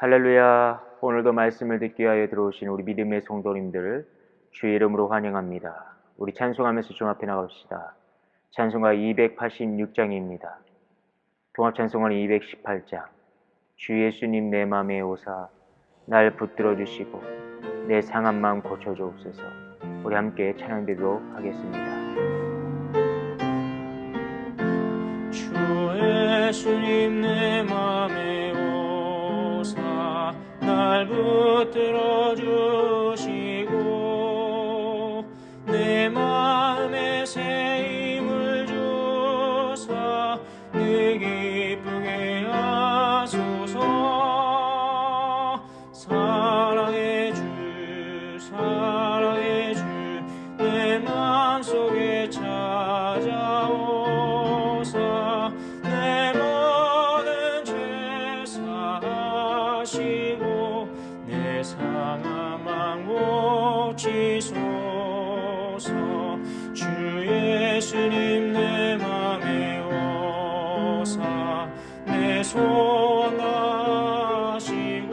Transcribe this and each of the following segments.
할렐루야. 오늘도 말씀을 듣기 위하여 들어오신 우리 믿음의 성도님들 주의 이름으로 환영합니다. 우리 찬송하면서 주 앞에 나갑시다. 찬송가 286장입니다. 통합찬송가는 218장. 주 예수님 내 맘에 오사 날 붙들어 주시고 내 상한 마음 고쳐주옵소서. 우리 함께 찬양드리도록 하겠습니다. 주 예수님 내 맘에 오사 날 붙들어 주시고 내 마음에 새 힘을 주사 내 기쁘게 하소서. 사랑의 주 내 맘속에 찾아오사 내 모든 죄 사하시고 내 상한 마음 고치소서. 주 예수님 내 맘에 오사 내 소원 다하시고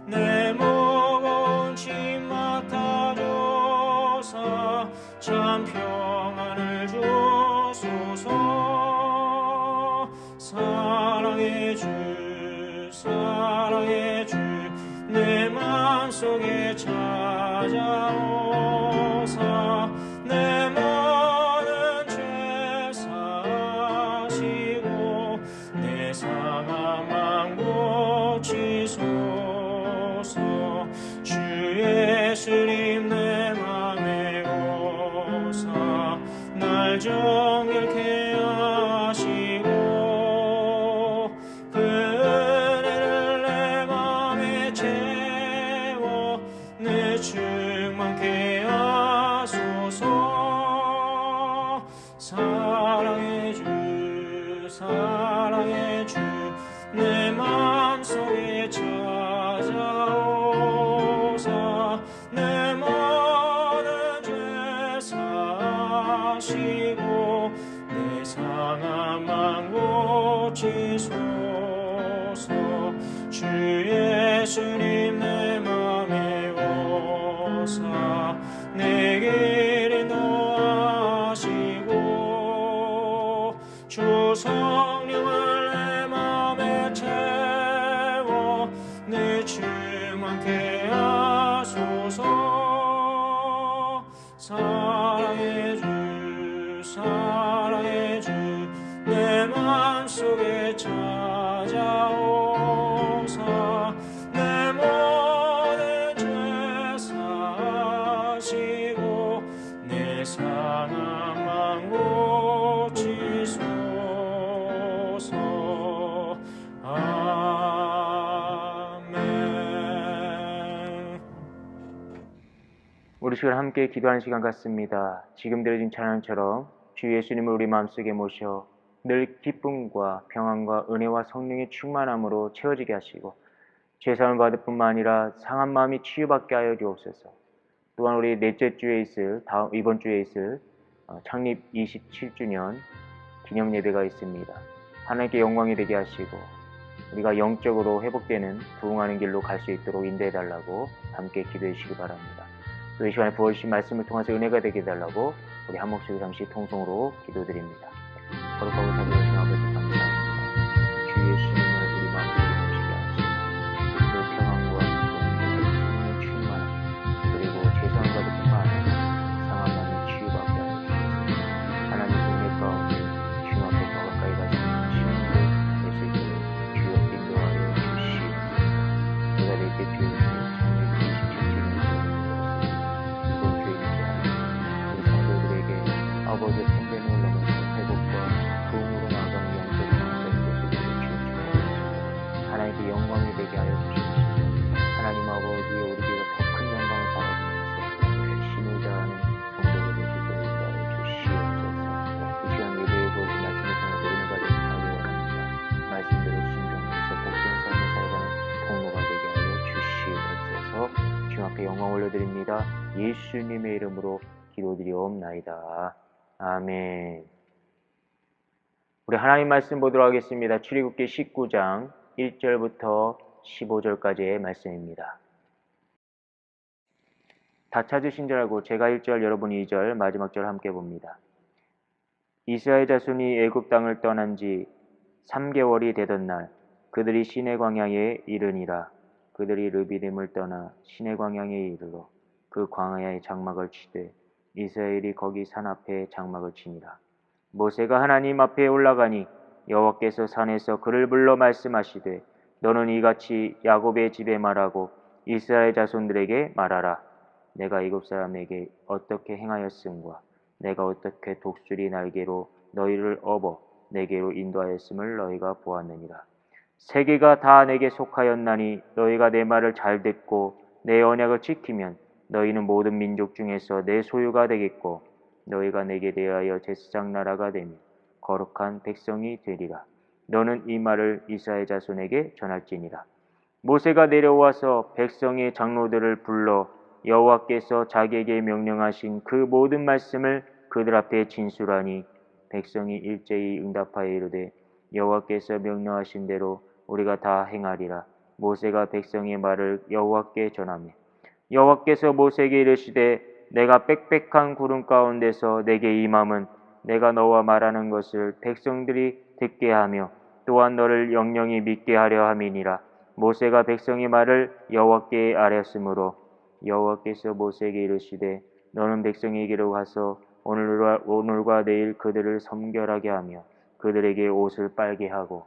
내 무거운 짐 맡아줘서 참 평안을 주소서. 사랑의 주 내 맘속에 찾아오사 내 모든 죄 사하시고 내 상한 마음 고치소서. 주 예수님 내 맘에 오사 날 정결케 하시고 그 은혜를 내 맘에 채워 내 충만케 하소서. 사랑의 주 내 맘속에 찾아오사 내 모든 죄 사하시고 내 상한 마음 고치소서. 주 예수님 내 맘에 오사 내 길 인도하시고 주 성령을 내 맘에 채워 내 충만케 하소서. 사랑의 주 내 맘속에 찾아오사 내 모든 죄 사하시고 내 상한 마음 고치소서. 아멘. 우리 시간 함께 기도하는 시간 같습니다. 지금 드려진 찬양처럼 주 예수님을 우리 마음속에 모셔 늘 기쁨과 평안과 은혜와 성령의 충만함으로 채워지게 하시고 죄사함을 받을 뿐만 아니라 상한 마음이 치유받게 하여 주옵소서. 또한 우리 넷째 주에 이번 주에 있을 창립 27주년 기념 예배가 있습니다. 하나님께 영광이 되게 하시고 우리가 영적으로 회복되는 부흥하는 길로 갈 수 있도록 인도해 달라고 함께 기도해 주시기 바랍니다. 또 이 시간에 부어주신 말씀을 통해서 은혜가 되게 해달라고 우리 한 목소리 잠시 통성으로 기도드립니다. 거룩하고 자비로우신 아버지 감사합니다. 주 예수님을 우리 마음속에 모시게 하시고 그 평안과 기쁨, 성령의 충만함 그리고 죄사함 받을 뿐만 아니라 상한 마음을 치유받게 하여 주옵소서. 하나님 은혜 가운데 주님 앞에 더 가까이 가시는 시간을 낼 수 있도록 주여 인도하여 주시옵소서. 내가 넷째 주에 있을 창립 27주년을 이번 주에 있는 우리 성도들에게 아버지의 편견을 넘어서 회복과 부흥으로 나아가는 영적 성장이 될 수 있도록 주옵소서. 하나님께 영광이 되게 하여 주시옵소서. 하나님 아버지의 우리 교회가 더 큰 영광을 바라보면서 핵심을 다하는 성도가 될 수 있도록 인도하여 주시옵소서. 이 시간 예배에 보여준 말씀을 통해서 은혜가 되게 하기 원합니다. 말씀대로 순종해서 복된 삶을 살아가는 통로가 되게 하여 주시옵소서. 주님 앞에 영광 올려드립니다. 예수님의 이름으로 기도드리옵나이다. 아멘. 우리 하나님 말씀 보도록 하겠습니다. 출애굽기 19장 1절부터 15절까지의 말씀입니다. 다 찾으신 줄 알고 제가 1절, 여러분이 2절, 마지막 절 함께 봅니다. 이스라엘 자손이 애굽 땅을 떠난 지 3개월이 되던 날 그들이 시내 광야에 이르니라. 그들이 르비딤을 떠나 시내 광야에 이르러 그 광야에 장막을 치되 이스라엘이 거기 산 앞에 장막을 치니라. 모세가 하나님 앞에 올라가니 여호와께서 산에서 그를 불러 말씀하시되 너는 이같이 야곱의 집에 말하고 이스라엘 자손들에게 말하라. 내가 애굽 사람에게 어떻게 행하였음과 내가 어떻게 독수리 날개로 너희를 업어 내게로 인도하였음을 너희가 보았느니라. 세계가 다 내게 속하였나니 너희가 내 말을 잘 듣고 내 언약을 지키면 너희는 모든 민족 중에서 내 소유가 되겠고 너희가 내게 대하여 제사장 나라가 되며 거룩한 백성이 되리라. 너는 이 말을 이스라엘 자손에게 전할지니라. 모세가 내려와서 백성의 장로들을 불러 여호와께서 자기에게 명령하신 그 모든 말씀을 그들 앞에 진술하니 백성이 일제히 응답하여 이르되 여호와께서 명령하신 대로 우리가 다 행하리라. 모세가 백성의 말을 여호와께 전하며 여호와께서 모세에게 이르시되 내가 빽빽한 구름 가운데서 내게 임함은 내가 너와 말하는 것을 백성들이 듣게 하며 또한 너를 영영히 믿게 하려 함이니라. 모세가 백성의 말을 여호와께 아뢰었으므로 여호와께서 모세에게 이르시되 너는 백성에게로 가서 오늘과 내일 그들을 섬결하게 하며 그들에게 옷을 빨게 하고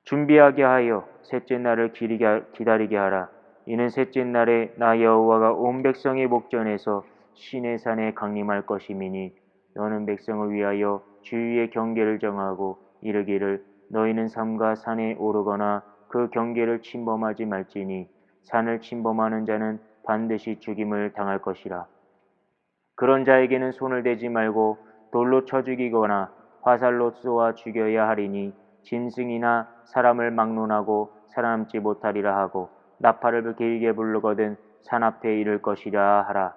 준비하게 하여 셋째 날을 기다리게 하라. 이는 셋째 날에 나 여호와가 온 백성의 목전에서 시내산에 강림할 것임이니 너는 백성을 위하여 주위의 경계를 정하고 이르기를 너희는 삼가 산에 오르거나 그 경계를 침범하지 말지니 산을 침범하는 자는 반드시 죽임을 당할 것이라. 그런 자에게는 손을 대지 말고 돌로 쳐 죽이거나 화살로 쏘아 죽여야 하리니 짐승이나 사람을 막론하고 살아남지 못하리라 하고 나팔을 길게 부르거든 산 앞에 이를 것이라 하라.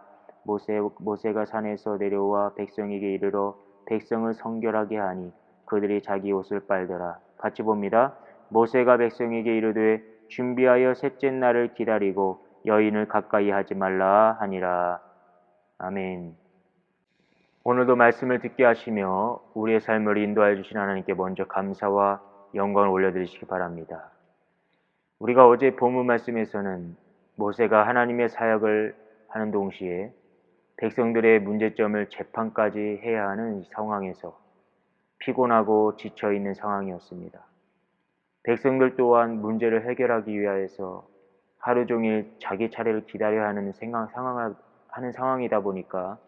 모세가 산에서 내려와 백성에게 이르러 백성을 성결하게 하니 그들이 자기 옷을 빨더라. 같이 봅니다. 모세가 백성에게 이르되 준비하여 셋째 날을 기다리고 여인을 가까이 하지 말라 하니라. 아멘. 오늘도 말씀을 듣게 하시며 우리의 삶을 인도하여 주신 하나님께 먼저 감사와 영광을 올려드리시기 바랍니다. 우리가 어제 본문 말씀에서는 모세가 하나님의 사역을 하는 동시에 백성들의 문제점을 재판까지 해야 하는 상황에서 피곤하고 지쳐있는 상황이었습니다. 백성들 또한 문제를 해결하기 위하여서 하루 종일 자기 차례를 기다려야 하는 상황이다 보니까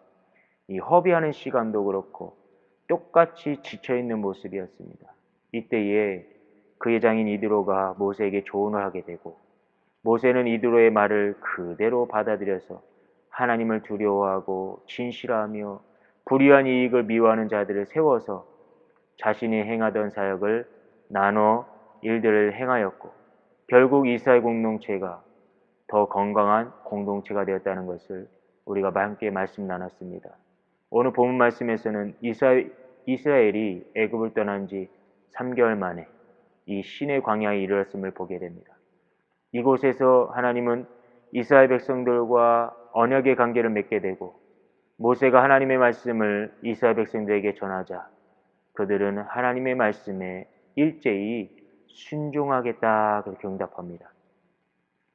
이 허비하는 시간도 그렇고 똑같이 지쳐있는 모습이었습니다. 이때에 그의 장인 이드로가 모세에게 조언을 하게 되고 모세는 이드로의 말을 그대로 받아들여서 하나님을 두려워하고 진실하며 불의한 이익을 미워하는 자들을 세워서 자신이 행하던 사역을 나눠 일들을 행하였고 결국 이스라엘 공동체가 더 건강한 공동체가 되었다는 것을 우리가 함께 말씀 나눴습니다. 오늘 본문 말씀에서는 이스라엘이 애굽을 떠난 지 3개월 만에 이 시내 광야에 이르렀음을 보게 됩니다. 이곳에서 하나님은 이스라엘 백성들과 언약의 관계를 맺게 되고 모세가 하나님의 말씀을 이스라엘 백성들에게 전하자 그들은 하나님의 말씀에 일제히 순종하겠다 그렇게 응답합니다.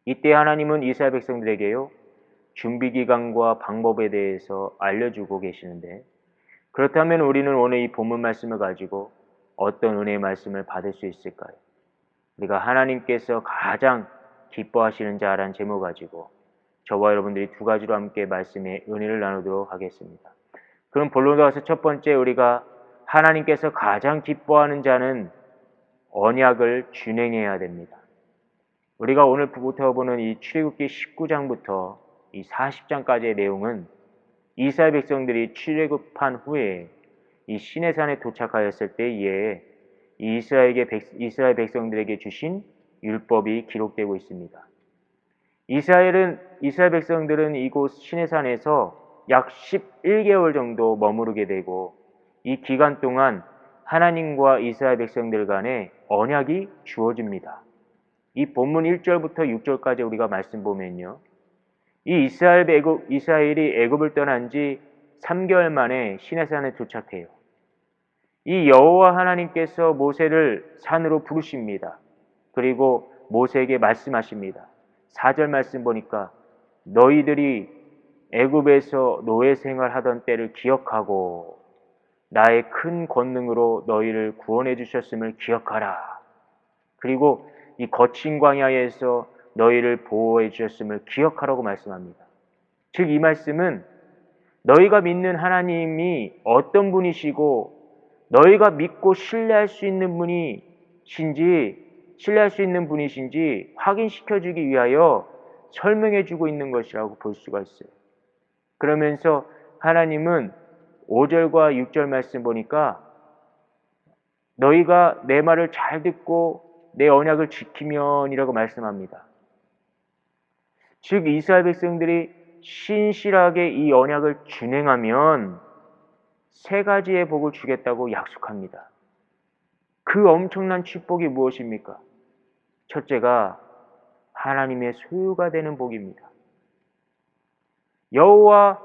이때 하나님은 이스라엘 백성들에게요 준비기간과 방법에 대해서 알려주고 계시는데 그렇다면 우리는 오늘 이 본문 말씀을 가지고 어떤 은혜의 말씀을 받을 수 있을까요? 우리가 하나님께서 가장 기뻐하시는 자라는 제목 가지고 저와 여러분들이 두 가지로 함께 말씀의 은혜를 나누도록 하겠습니다. 그럼 본론으로 가서 첫 번째 우리가 하나님께서 가장 기뻐하는 자는 언약을 준행해야 됩니다. 우리가 오늘부터 보는 이 출애굽기 19장부터 이 40장까지의 내용은 이스라엘 백성들이 출애굽한 후에 이 시내산에 도착하였을 때에 이스라엘 백성들에게 주신 율법이 기록되고 있습니다. 이스라엘 백성들은 이곳 시내산에서 약 11개월 정도 머무르게 되고 이 기간 동안 하나님과 이스라엘 백성들 간에 언약이 주어집니다. 이 본문 1절부터 6절까지 우리가 말씀 보면요. 이 이스라엘이 애굽을 떠난 지 3개월 만에 시내산에 도착해요. 이 여호와 하나님께서 모세를 산으로 부르십니다. 그리고 모세에게 말씀하십니다. 4절 말씀 보니까 너희들이 애굽에서 노예 생활하던 때를 기억하고 나의 큰 권능으로 너희를 구원해 주셨음을 기억하라. 그리고 이 거친 광야에서 너희를 보호해 주셨음을 기억하라고 말씀합니다. 즉 이 말씀은 너희가 믿는 하나님이 어떤 분이시고 너희가 믿고 신뢰할 수 있는 분이신지 확인시켜 주기 위하여 설명해 주고 있는 것이라고 볼 수가 있어요. 그러면서 하나님은 5절과 6절 말씀 보니까 너희가 내 말을 잘 듣고 내 언약을 지키면이라고 말씀합니다. 즉 이스라엘 백성들이 신실하게 이 언약을 준행하면 3가지의 복을 주겠다고 약속합니다. 그 엄청난 축복이 무엇입니까? 첫째가 하나님의 소유가 되는 복입니다. 여호와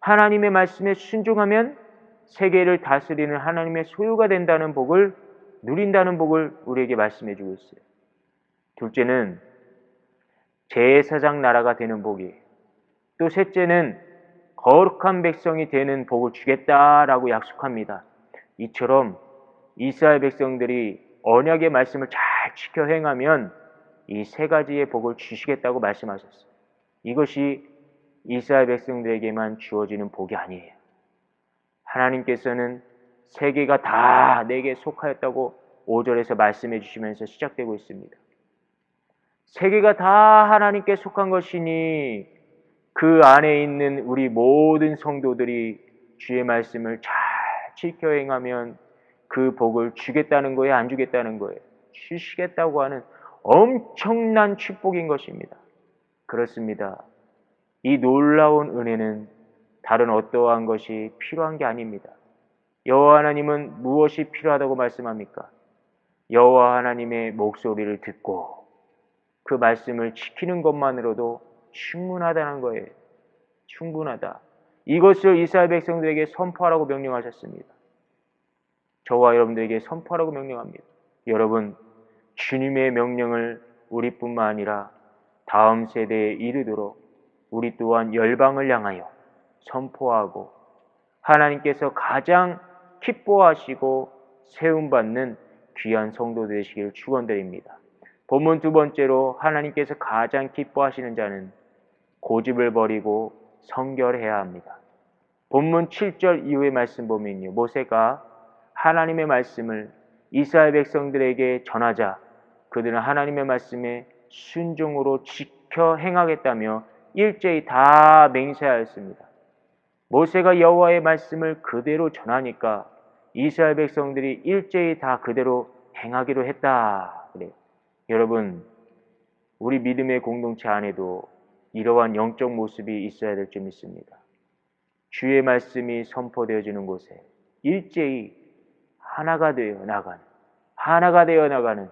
하나님의 말씀에 순종하면 세계를 다스리는 하나님의 소유가 된다는 복을 누린다는 복을 우리에게 말씀해 주고 있어요. 둘째는 제사장 나라가 되는 복이에요. 또 셋째는 거룩한 백성이 되는 복을 주겠다라고 약속합니다. 이처럼 이스라엘 백성들이 언약의 말씀을 잘 지켜 행하면 이 3가지의 복을 주시겠다고 말씀하셨어요. 이것이 이스라엘 백성들에게만 주어지는 복이 아니에요. 하나님께서는 세계가 다 내게 속하였다고 5절에서 말씀해 주시면서 시작되고 있습니다. 세계가 다 하나님께 속한 것이니 그 안에 있는 우리 모든 성도들이 주의 말씀을 잘 지켜 행하면 그 복을 주겠다는 거예요? 안 주겠다는 거예요? 주시겠다고 하는 엄청난 축복인 것입니다. 그렇습니다. 이 놀라운 은혜는 다른 어떠한 것이 필요한 게 아닙니다. 여호와 하나님은 무엇이 필요하다고 말씀합니까? 여호와 하나님의 목소리를 듣고 그 말씀을 지키는 것만으로도 충분하다는 거예요. 충분하다. 이것을 이스라엘 백성들에게 선포하라고 명령하셨습니다. 저와 여러분들에게 선포하라고 명령합니다. 여러분, 주님의 명령을 우리뿐만 아니라 다음 세대에 이르도록 우리 또한 열방을 향하여 선포하고 하나님께서 가장 기뻐하시고 세움받는 귀한 성도 되시기를 축원드립니다. 본문 2번째로 하나님께서 가장 기뻐하시는 자는 고집을 버리고 성결해야 합니다. 본문 7절 이후의 말씀 보면요. 모세가 하나님의 말씀을 이스라엘 백성들에게 전하자 그들은 하나님의 말씀에 순종으로 지켜 행하겠다며 일제히 다 맹세하였습니다. 모세가 여호와의 말씀을 그대로 전하니까 이스라엘 백성들이 일제히 다 그대로 행하기로 했다. 그래요. 여러분, 우리 믿음의 공동체 안에도 이러한 영적 모습이 있어야 될 줄 믿습니다. 주의 말씀이 선포되어지는 곳에 일제히 하나가 되어 나가는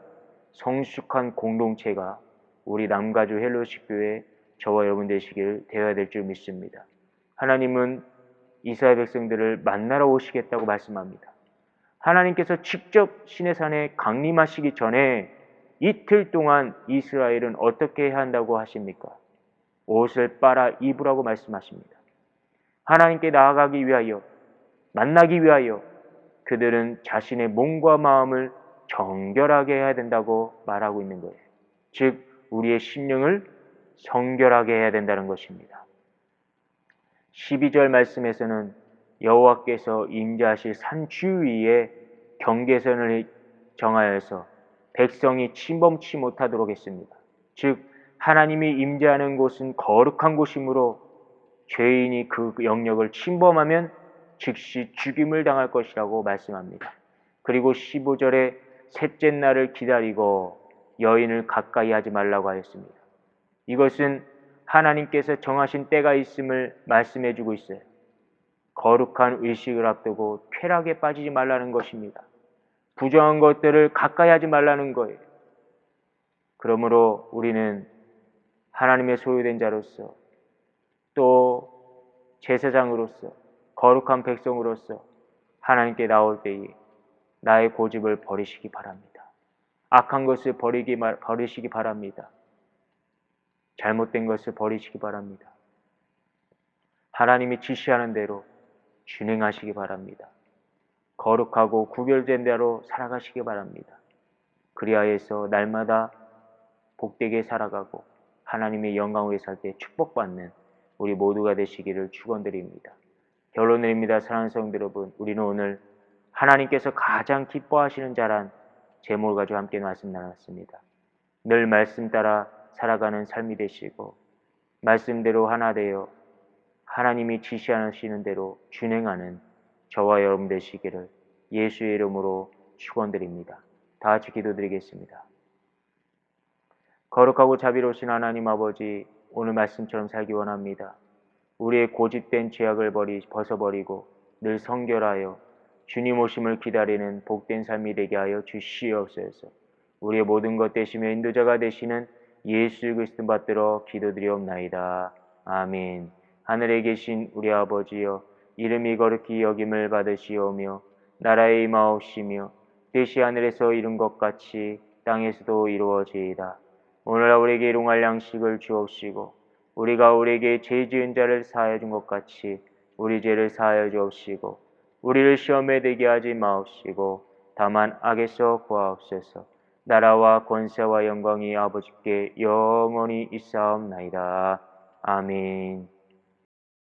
성숙한 공동체가 우리 남가주 헬로십 교회 저와 여러분 되어야 될 줄 믿습니다. 하나님은 이스라엘 백성들을 만나러 오시겠다고 말씀합니다. 하나님께서 직접 시내산에 강림하시기 전에 이틀 동안 이스라엘은 어떻게 해야 한다고 하십니까? 옷을 빨아 입으라고 말씀하십니다. 하나님께 나아가기 위하여, 만나기 위하여 그들은 자신의 몸과 마음을 정결하게 해야 된다고 말하고 있는 거예요. 즉 우리의 심령을 정결하게 해야 된다는 것입니다. 12절 말씀에서는 여호와께서 임재하실 산 주위에 경계선을 정하여서 백성이 침범치 못하도록 했습니다. 즉 하나님이 임재하는 곳은 거룩한 곳이므로 죄인이 그 영역을 침범하면 즉시 죽임을 당할 것이라고 말씀합니다. 그리고 15절에 셋째 날을 기다리고 여인을 가까이 하지 말라고 하였습니다. 이것은 하나님께서 정하신 때가 있음을 말씀해 주고 있어요. 거룩한 의식을 앞두고 쾌락에 빠지지 말라는 것입니다. 부정한 것들을 가까이 하지 말라는 거예요. 그러므로 우리는 하나님의 소유된 자로서 또 제사장으로서 거룩한 백성으로서 하나님께 나올 때에 나의 고집을 버리시기 바랍니다. 악한 것을 버리시기 바랍니다. 잘못된 것을 버리시기 바랍니다. 하나님이 지시하는 대로 준행하시기 바랍니다. 거룩하고 구별된 대로 살아가시기 바랍니다. 그리하여서 날마다 복되게 살아가고 하나님의 영광을 살 때 축복받는 우리 모두가 되시기를 축원드립니다. 결론드립니다. 사랑하는 성도 여러분, 우리는 오늘 하나님께서 가장 기뻐하시는 자란 제목을 가지고 함께 말씀 나눴습니다. 늘 말씀 따라 살아가는 삶이 되시고 말씀대로 하나 되어 하나님이 지시하시는 대로 준행하는 저와 여러분 되시기를 예수의 이름으로 축원드립니다. 다 같이 기도드리겠습니다. 거룩하고 자비로우신 하나님 아버지, 오늘 말씀처럼 살기 원합니다. 우리의 고집된 죄악을 벗어버리고 늘 성결하여 주님 오심을 기다리는 복된 삶이 되게 하여 주시옵소서. 우리의 모든 것 되시며 인도자가 되시는 예수 그리스도 받들어 기도드리옵나이다. 아멘. 하늘에 계신 우리 아버지여, 이름이 거룩히 여김을 받으시오며 나라의 임하옵시며 뜻이 하늘에서 이룬 것 같이 땅에서도 이루어지이다. 오늘날 우리에게 일용할 양식을 주옵시고 우리가 우리에게 죄 지은 자를 사하여 준 것 같이 우리 죄를 사하여 주옵시고 우리를 시험에 들게 하지 마옵시고 다만 악에서 구하옵소서. 나라와 권세와 영광이 아버지께 영원히 있사옵나이다. 아멘.